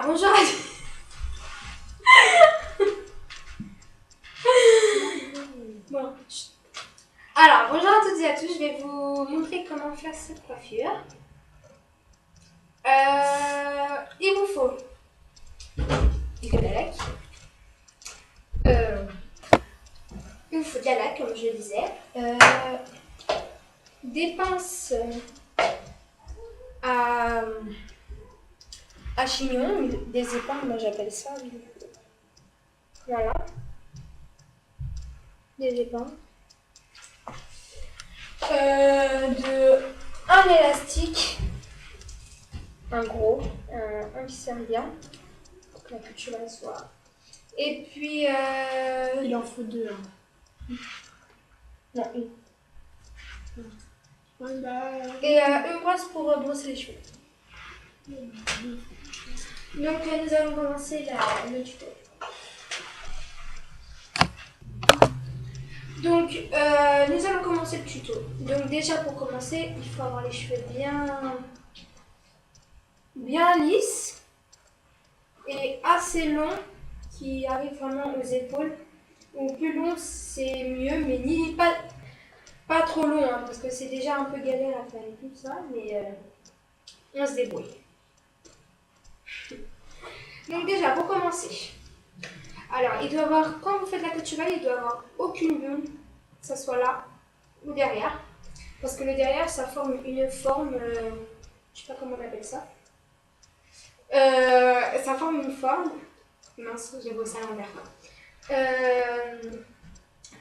Alors, bonjour à tous. Bon. Alors, bonjour à toutes et à tous. Je vais vous montrer comment faire cette coiffure. Il vous faut de la laque. Il vous faut de la laque, comme je le disais. Des pinces à chignon, des épingles, moi j'appelle ça. Voilà. Des épingles. Un élastique, un gros, un qui sert bien, pour que la couture elle soit. Et puis. Il en faut deux. Hein. Non, une. Et une brosse pour brosser les cheveux. Donc nous allons commencer le tuto. Donc nous allons commencer le tuto. Donc déjà pour commencer, il faut avoir les cheveux bien lisses et assez longs qui arrivent vraiment aux épaules. Donc plus long c'est mieux, mais ni pas trop long hein, parce que c'est déjà un peu galère à faire et tout ça, mais on se débrouille. Donc déjà pour commencer, alors il doit avoir, quand vous faites la queue de cheval, il doit avoir aucune bulle, que ce soit là ou derrière, parce que le derrière ça forme une forme, je sais pas comment on appelle ça, ça forme une forme, mince j'ai bossé à l'envers,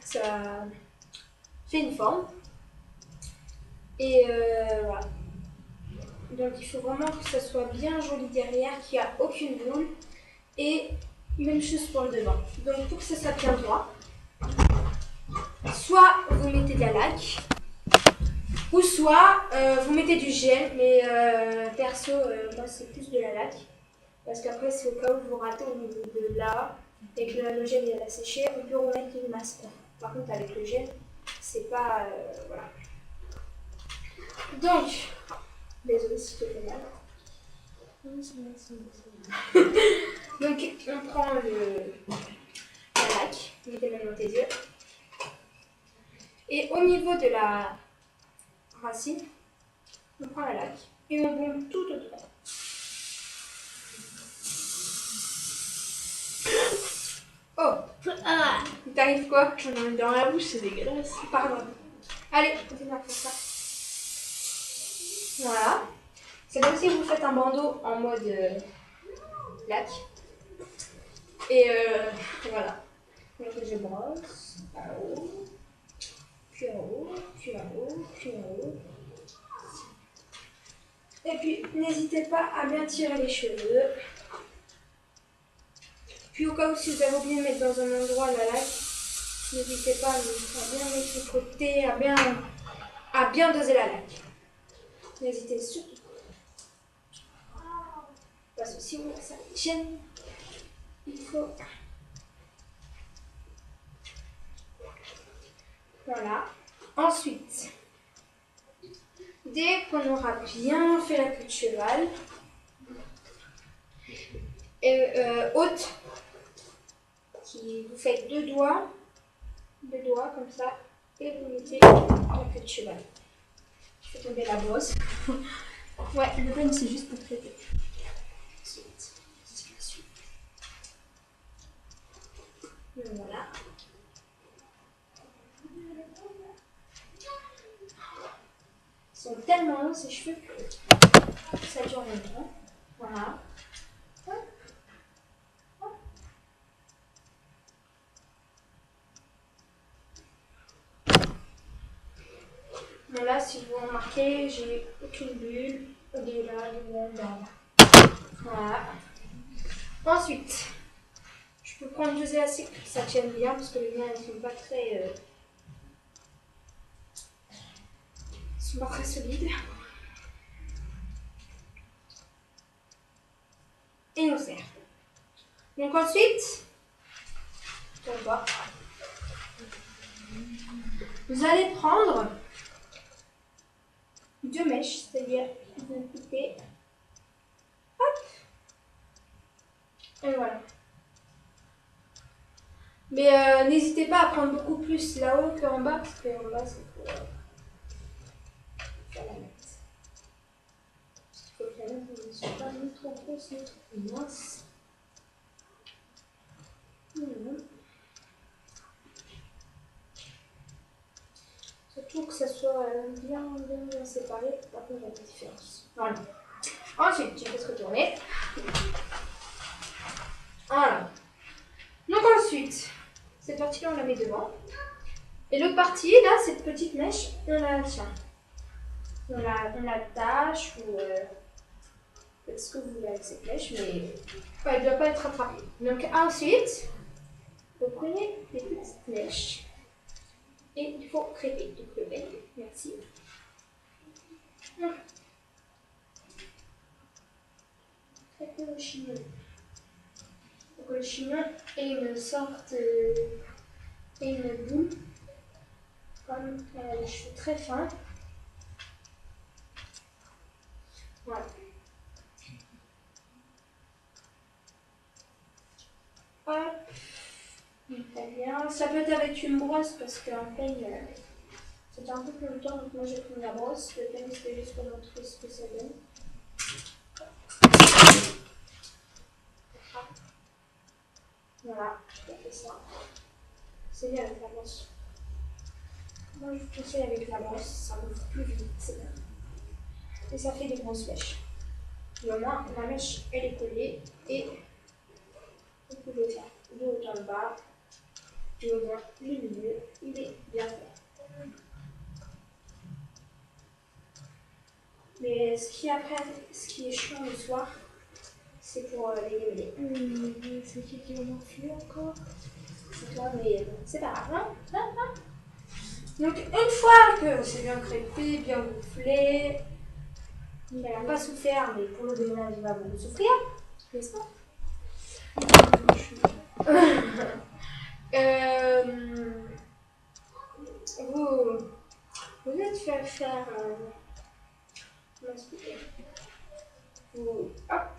ça fait une forme, et voilà. Donc il faut vraiment que ça soit bien joli derrière, qu'il n'y a aucune boule. Et même chose pour le devant. Donc pour que ça soit bien droit, soit vous mettez de la laque, ou soit vous mettez du gel, mais perso, moi c'est plus de la laque. Parce qu'après, c'est au cas où vous ratez au niveau de là, et que le gel il a séché, on peut remettre une masse. Par contre, avec le gel, c'est pas... voilà. Donc, désolé si je te fais mal. Donc, on prend la laque, mettez même dans tes yeux. Et au niveau de la racine, on prend la laque et on bombe tout autour. Oh, ah, il t'arrive quoi? j'en ai dans la bouche, c'est dégueulasse. Pardon. Allez, continue à faire ça. Voilà. C'est comme si vous faites un bandeau en mode laque. Et voilà. Donc je brosse à haut, puis en haut, puis en haut, puis en haut. Et puis n'hésitez pas à bien tirer les cheveux. Puis au cas où si vous avez oublié de mettre dans un endroit la laque, n'hésitez pas à bien mettre le côté, à bien doser la laque. N'hésitez surtout pas. Parce que si vous voulez que ça tienne, il faut... Voilà. Ensuite, dès qu'on aura bien fait la queue de cheval, et haute, vous faites deux doigts comme ça, et vous mettez la queue de cheval. Je fais tomber la brosse. Ouais, le peigne c'est juste pour traiter. Ensuite, c'est la suite. Voilà. Ils sont tellement longs ces cheveux que ça dure longtemps. Voilà. Bon là, si vous remarquez, j'ai aucune bulle. De là, de là. Voilà. Ensuite, je peux prendre deux élastiques pour que ça tienne bien parce que les miens ils sont pas très solides. Et on serre. Donc ensuite, on va. Vous allez prendre deux mèches, c'est-à-dire vous coupez, hop, Mais n'hésitez pas à prendre beaucoup plus là-haut qu'en bas, parce qu'en bas, c'est pour faire la mettre. Parce qu'il faut que la mettre ne soit pas ni trop grosse, ni trop mince. Surtout que ça soit bien séparé pour qu'on voit la différence. Voilà. Ensuite, tu peux te retourner. Voilà. Donc ensuite, cette partie-là, on la met devant. Et l'autre partie, là, cette petite mèche, on la tient. On l'attache ou faites ce que vous voulez avec cette mèche, mais elle ne doit pas être attrapée. Donc ensuite, vous prenez les petites mèches et il faut crêper. Donc le bec, merci. Crêper le chignon. Donc le chignon est une sorte une boule, comme les cheveux très fins. Voilà. Hop. Très bien. Ça peut être avec une brosse parce qu'un peigne, c'était un peu plus longtemps, donc moi j'ai pris la brosse. Le peigne, c'était juste pour montrer ce que ça donne. Voilà, je fais ça. C'est bien avec la brosse. Moi je vous conseille avec la brosse, ça ouvre plus vite. Et ça fait des grosses mèches. Et au moins, la mèche elle est collée et vous pouvez faire de haut en bas. Et au moins, le milieu, il est bien fait. Mais ce qui est chiant le soir, c'est pour les yeux. C'est qui va m'enfuir encore? C'est toi, mais c'est pas grave, hein? Donc, une fois que c'est bien crêpé, bien gonflé, il n'a pas souffert, mais pour le déménage, il va beaucoup souffrir, n'est-ce pas? Vous êtes fait faire. Comment expliquer? Vous, hop,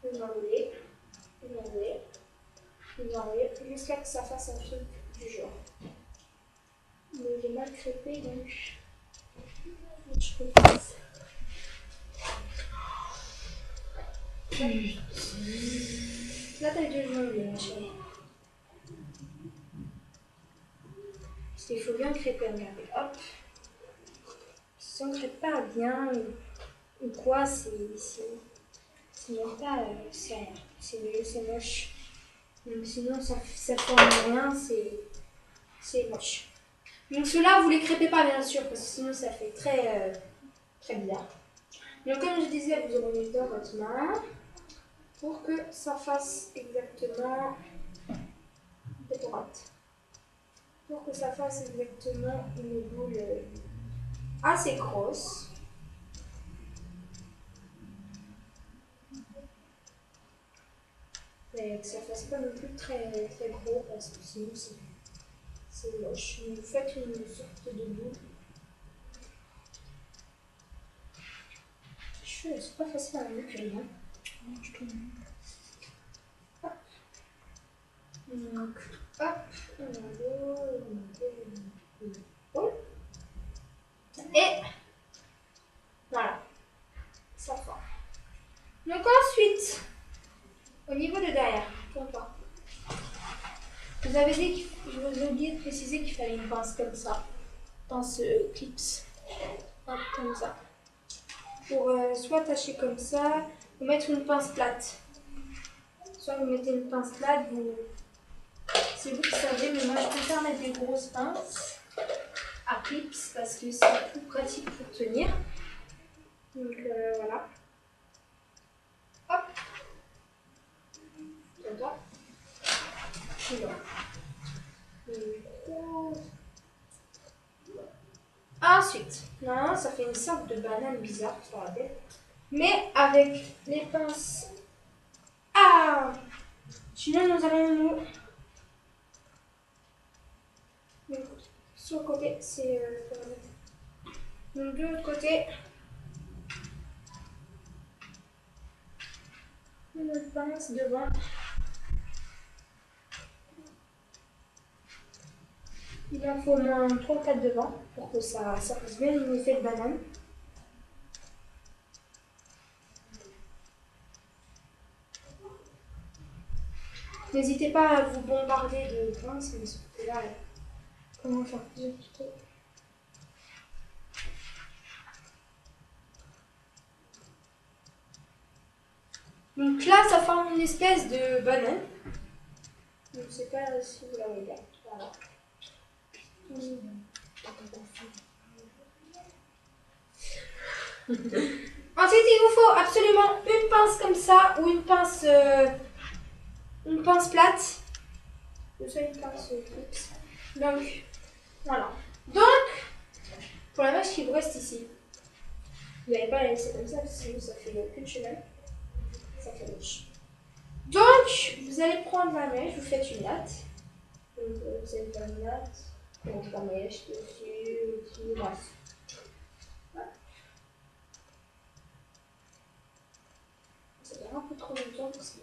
vous enlevez, jusqu'à que ça fasse un truc du genre. Mais j'ai mal crêpé, donc je repasse. Là, t'as dû jongler, ma chérie. Parce qu'il faut bien crêper, regardez, hop. Si on ne crêpe pas bien ou quoi, c'est même pas, c'est moche. Donc sinon, ça forme rien, c'est moche. Donc ceux-là, vous les crêpez pas, bien sûr, parce que sinon, ça fait très bizarre. Donc comme je disais, vous aurez dans votre main pour que ça fasse exactement de droite. Pour que ça fasse exactement une boule assez grosse. Mais que ça fasse pas non plus très gros parce que sinon c'est moche. Vous faites une sorte de boule. C'est pas facile à manipuler. Je tourne. Hop. Donc, hop, et voilà, ça forme. Donc ensuite, au niveau de derrière, tourne pas. Je vous ai oublié de préciser qu'il fallait une pince comme ça, pince clips, hop, comme ça. Pour soit attacher comme ça, ou mettre une pince plate. Soit vous mettez une pince plate, c'est vous qui savez, mais moi je préfère mettre des grosses pinces à clips parce que c'est plus pratique pour tenir. Donc voilà. Hop. Comme ça. Ensuite, là, ça fait une sorte de banane bizarre sur la tête. Mais avec les pinces. Ah! Sinon, nous allons nous. Donc, sur le côté, c'est. Donc, de l'autre côté. Une pince devant. Il en faut au moins 3 ou 4 devant pour que ça fasse bien l'effet de banane. N'hésitez pas à vous bombarder de pinces, mais sauf que là, comment faire plusieurs tutos. Donc là, ça forme une espèce de banane. Je ne sais pas si vous la voyez. Voilà. Ensuite, il vous faut absolument une pince comme ça ou une pince plate. Ou soit une pince fixe. Donc, voilà. Donc, pour la mèche qui vous reste ici, vous n'allez pas la laisser comme ça, parce que sinon ça fait plus de chemin. Ça fait moche. Donc, vous allez prendre la mèche, vous faites une latte. Donc, vous allez faire une latte, donc la mèche dessus, bref. Voilà. Ça fait un peu trop longtemps parce que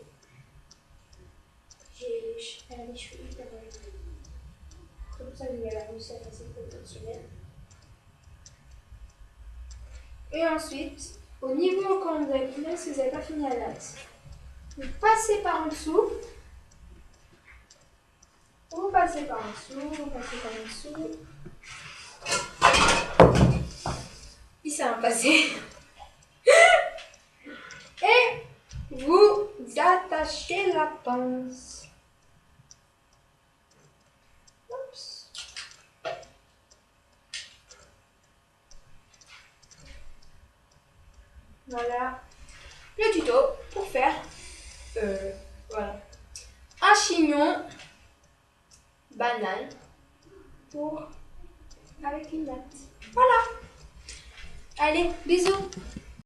elle a les cheveux hyper longs. Comme ça, elle a réussi à passer proportionnel. Et ensuite, au niveau quand vous avez fini, si vous n'avez pas fini la latte, vous passez par en dessous. Vous passez par en dessous, vous passez par en dessous. Il s'est un passé. Et vous attachez la pince. Oups. Voilà le tuto pour faire voilà, un chignon banane avec une natte. Voilà. Allez, bisous.